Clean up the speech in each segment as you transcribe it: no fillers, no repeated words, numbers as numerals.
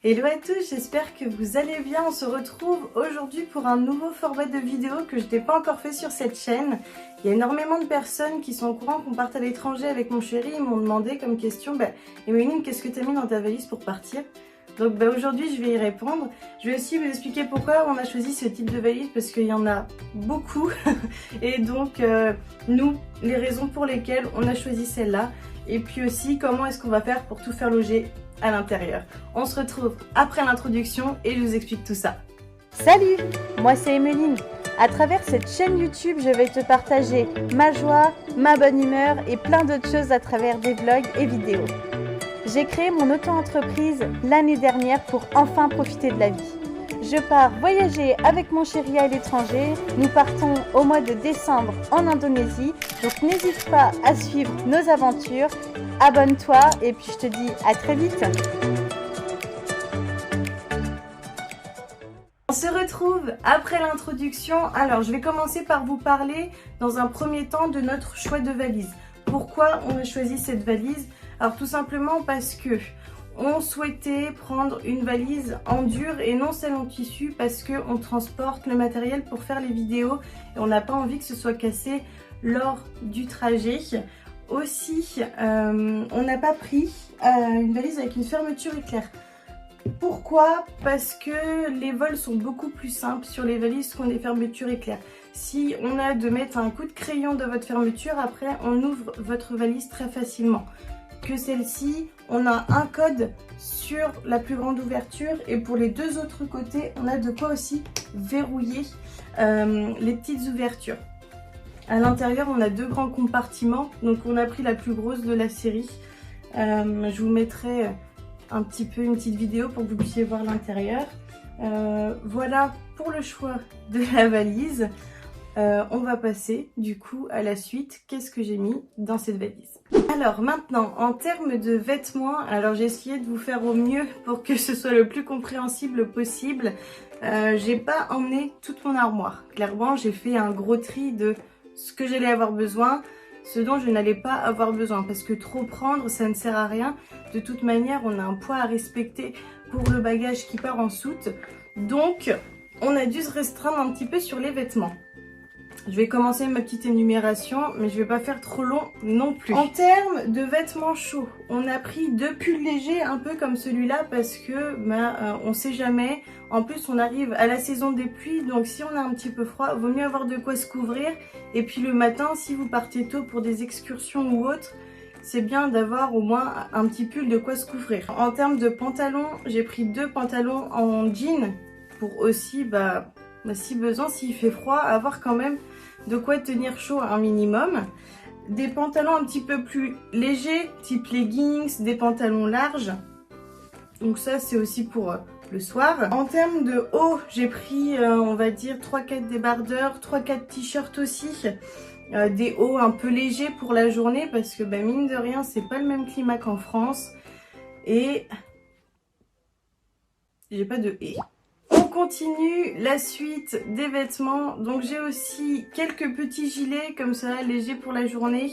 Hello à tous, j'espère que vous allez bien. On se retrouve aujourd'hui pour un nouveau format de vidéo que je n'ai pas encore fait sur cette chaîne. Il y a énormément de personnes qui sont au courant qu'on parte à l'étranger avec mon chéri. Ils m'ont demandé comme question, Emeline, qu'est-ce que tu as mis dans ta valise pour partir? Donc aujourd'hui je vais y répondre. Je vais aussi vous expliquer pourquoi on a choisi ce type de valise, parce qu'il y en a beaucoup. Et donc nous, les raisons pour lesquelles on a choisi celle-là. Et puis aussi comment est-ce qu'on va faire pour tout faire loger à l'intérieur. On se retrouve après l'introduction et je vous explique tout ça. Salut, moi c'est Emeline. À travers cette chaîne YouTube, je vais te partager ma joie, ma bonne humeur et plein d'autres choses à travers des vlogs et vidéos. J'ai créé mon auto-entreprise l'année dernière pour enfin profiter de la vie. Je pars voyager avec mon chéri à l'étranger. Nous partons au mois de décembre en Indonésie. Donc n'hésite pas à suivre nos aventures. Abonne-toi et puis je te dis à très vite. On se retrouve après l'introduction. Alors je vais commencer par vous parler dans un premier temps de notre choix de valise. Pourquoi on a choisi cette valise? Alors tout simplement parce que on souhaitait prendre une valise en dur et non celle en tissu, parce qu'on transporte le matériel pour faire les vidéos et on n'a pas envie que ce soit cassé lors du trajet. Aussi, on n'a pas pris une valise avec une fermeture éclair. Pourquoi? Parce que les vols sont beaucoup plus simples sur les valises qui ont des fermetures éclair. Si on a de mettre un coup de crayon dans votre fermeture, après on ouvre votre valise très facilement. Que celle-ci, on a un code sur la plus grande ouverture et pour les deux autres côtés, on a de quoi aussi verrouiller les petites ouvertures. À l'intérieur, on a deux grands compartiments, donc on a pris la plus grosse de la série. Je vous mettrai un petit peu une petite vidéo pour que vous puissiez voir l'intérieur. Voilà pour le choix de la valise. On va passer du coup à la suite. Qu'est-ce que j'ai mis dans cette valise? Alors maintenant, en termes de vêtements, alors j'ai essayé de vous faire au mieux pour que ce soit le plus compréhensible possible. J'ai pas emmené toute mon armoire. Clairement, j'ai fait un gros tri de ce que j'allais avoir besoin, ce dont je n'allais pas avoir besoin, parce que trop prendre, ça ne sert à rien. De toute manière, on a un poids à respecter pour le bagage qui part en soute. Donc, on a dû se restreindre un petit peu sur les vêtements. Je vais commencer ma petite énumération, mais je vais pas faire trop long non plus. En termes de vêtements chauds, on a pris deux pulls légers, un peu comme celui-là, parce que on sait jamais. En plus, on arrive à la saison des pluies, donc si on a un petit peu froid, vaut mieux avoir de quoi se couvrir. Et puis le matin, si vous partez tôt pour des excursions ou autres, c'est bien d'avoir au moins un petit pull de quoi se couvrir. En termes de pantalons, j'ai pris deux pantalons en jean pour aussi, si besoin, s'il fait froid, avoir quand même de quoi tenir chaud un minimum. Des pantalons un petit peu plus légers, type leggings, des pantalons larges. Donc ça, c'est aussi pour le soir. En termes de haut, j'ai pris, on va dire, 3-4 débardeurs, 3-4 t-shirts aussi. Des hauts un peu légers pour la journée, parce que mine de rien, c'est pas le même climat qu'en France. Et j'ai pas de et. On continue la suite des vêtements. Donc j'ai aussi quelques petits gilets comme ça, légers pour la journée.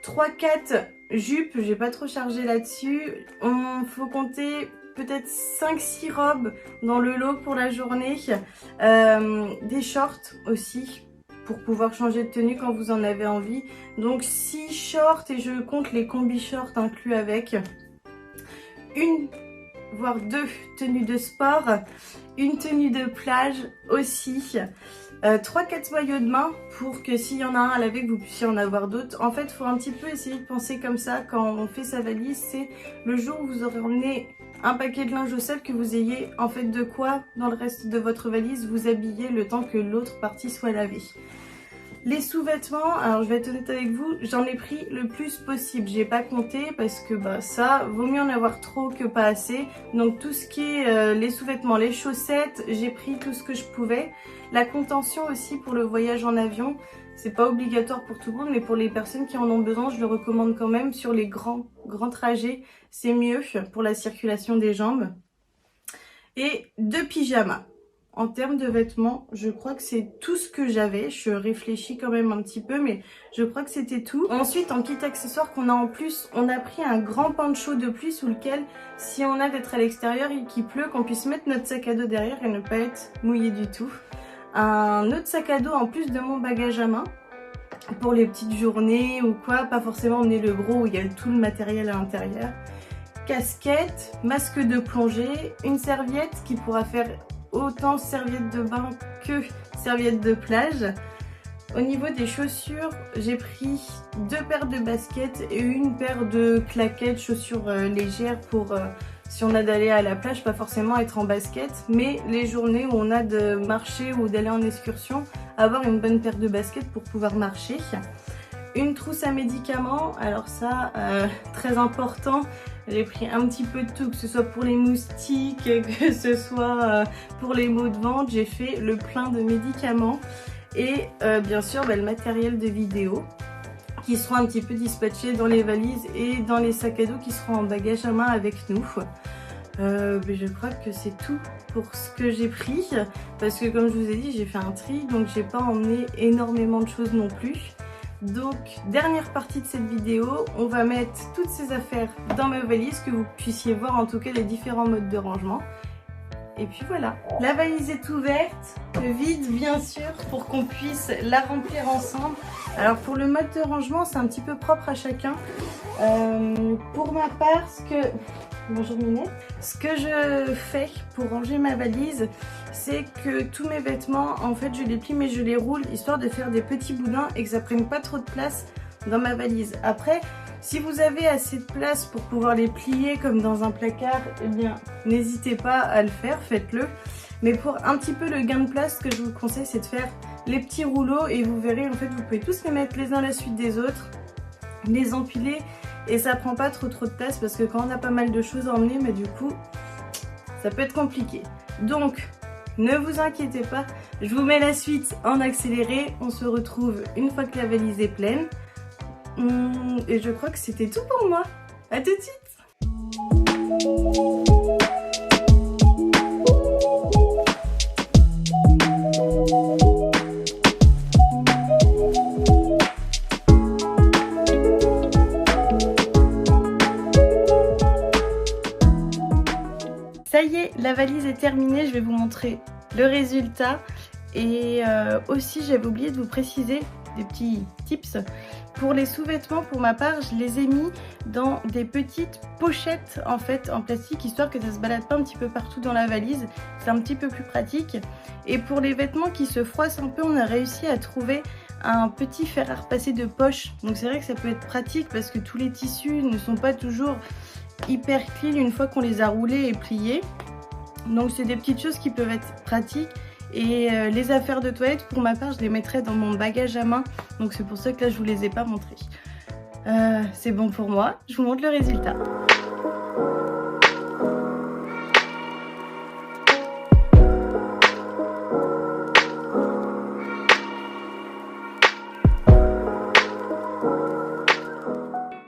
3-4 jupes, j'ai pas trop chargé là-dessus. On faut compter peut-être 5-6 robes dans le lot pour la journée. Des shorts aussi, pour pouvoir changer de tenue quand vous en avez envie. Donc 6 shorts et je compte les combi shorts inclus avec. Une voire deux tenues de sport, une tenue de plage aussi, 3-4 maillots de bain pour que s'il y en a un à laver, que vous puissiez en avoir d'autres. En fait, il faut un petit peu essayer de penser comme ça quand on fait sa valise. C'est le jour où vous aurez emmené un paquet de linge au sel, que vous ayez en fait de quoi dans le reste de votre valise vous habiller le temps que l'autre partie soit lavée. Les sous-vêtements, alors je vais être honnête avec vous, j'en ai pris le plus possible. J'ai pas compté parce que ça, vaut mieux en avoir trop que pas assez. Donc tout ce qui est les sous-vêtements, les chaussettes, j'ai pris tout ce que je pouvais. La contention aussi pour le voyage en avion, c'est pas obligatoire pour tout le monde, mais pour les personnes qui en ont besoin, je le recommande quand même. Sur les grands trajets, c'est mieux pour la circulation des jambes. Et deux pyjamas. en termes de vêtements, je crois que c'est tout ce que j'avais. Je réfléchis quand même un petit peu, mais je crois que c'était tout. Ensuite, en kit accessoire qu'on a en plus, on a pris un grand poncho de pluie sous lequel, si on a d'être à l'extérieur et qu'il pleut, qu'on puisse mettre notre sac à dos derrière et ne pas être mouillé du tout. Un autre sac à dos en plus de mon bagage à main, pour les petites journées ou quoi, pas forcément emmener le gros où il y a tout le matériel à l'intérieur. Casquette, masque de plongée, une serviette qui pourra faire autant serviette de bain que serviette de plage. Au niveau des chaussures, j'ai pris 2 paires de baskets et une paire de claquettes, chaussures légères pour si on a d'aller à la plage, pas forcément être en basket, mais les journées où on a de marcher ou d'aller en excursion, avoir une bonne paire de baskets pour pouvoir marcher. Une trousse à médicaments, alors ça, très important, j'ai pris un petit peu de tout, que ce soit pour les moustiques, que ce soit pour les maux de ventre, j'ai fait le plein de médicaments. Et bien sûr, le matériel de vidéo, qui seront un petit peu dispatchés dans les valises et dans les sacs à dos qui seront en bagage à main avec nous. Je crois que c'est tout pour ce que j'ai pris, parce que comme je vous ai dit, j'ai fait un tri, donc j'ai pas emmené énormément de choses non plus. Donc dernière partie de cette vidéo, on va mettre toutes ces affaires dans ma valise, que vous puissiez voir en tout cas les différents modes de rangement. Et puis voilà, la valise est ouverte, vide bien sûr, pour qu'on puisse la remplir ensemble. Alors pour le mode de rangement, c'est un petit peu propre à chacun. Pour ma part, bonjour Minette, ce que je fais pour ranger ma valise, c'est que tous mes vêtements, en fait je les plie mais je les roule, histoire de faire des petits boudins et que ça prenne pas trop de place dans ma valise. Après, si vous avez assez de place pour pouvoir les plier comme dans un placard, eh bien n'hésitez pas à le faire, faites-le. Mais pour un petit peu le gain de place, ce que je vous conseille, c'est de faire les petits rouleaux et vous verrez, en fait, vous pouvez tous les mettre les uns à la suite des autres, les empiler et ça prend pas trop de place parce que quand on a pas mal de choses à emmener, mais du coup, ça peut être compliqué. Donc, ne vous inquiétez pas, je vous mets la suite en accéléré. On se retrouve une fois que la valise est pleine. Et je crois que c'était tout pour moi. À tout de suite. Ça y est, la valise est terminée. Je vais vous montrer le résultat. Et aussi, j'avais oublié de vous préciser des petits tips. Pour les sous-vêtements, pour ma part, je les ai mis dans des petites pochettes en fait en plastique, histoire que ça se balade pas un petit peu partout dans la valise. C'est un petit peu plus pratique. Et pour les vêtements qui se froissent un peu, on a réussi à trouver un petit fer à repasser de poche. Donc c'est vrai que ça peut être pratique parce que tous les tissus ne sont pas toujours hyper clean une fois qu'on les a roulés et pliés. Donc c'est des petites choses qui peuvent être pratiques. Et les affaires de toilette, pour ma part, je les mettrai dans mon bagage à main. Donc c'est pour ça que là, je vous les ai pas montrées. C'est bon pour moi. Je vous montre le résultat.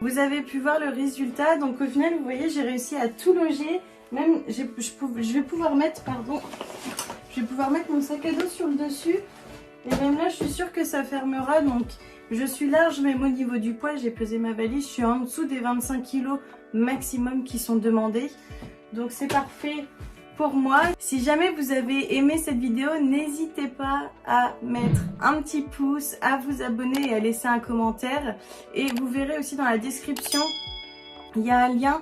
Vous avez pu voir le résultat. Donc au final, vous voyez, j'ai réussi à tout loger. Même, je vais pouvoir mettre, je vais pouvoir mettre mon sac à dos sur le dessus. Et même là, je suis sûre que ça fermera. Donc, je suis large, même au niveau du poids, j'ai pesé ma valise. Je suis en dessous des 25 kg maximum qui sont demandés. Donc, c'est parfait pour moi. Si jamais vous avez aimé cette vidéo, n'hésitez pas à mettre un petit pouce, à vous abonner et à laisser un commentaire. Et vous verrez aussi dans la description, il y a un lien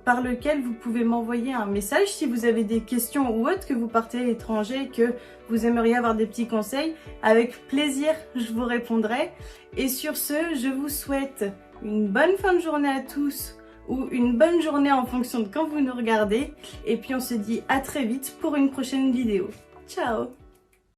par lequel vous pouvez m'envoyer un message si vous avez des questions ou autres, que vous partez à l'étranger, que vous aimeriez avoir des petits conseils. Avec plaisir, je vous répondrai. Et sur ce, je vous souhaite une bonne fin de journée à tous, ou une bonne journée en fonction de quand vous nous regardez. Et puis on se dit à très vite pour une prochaine vidéo. Ciao!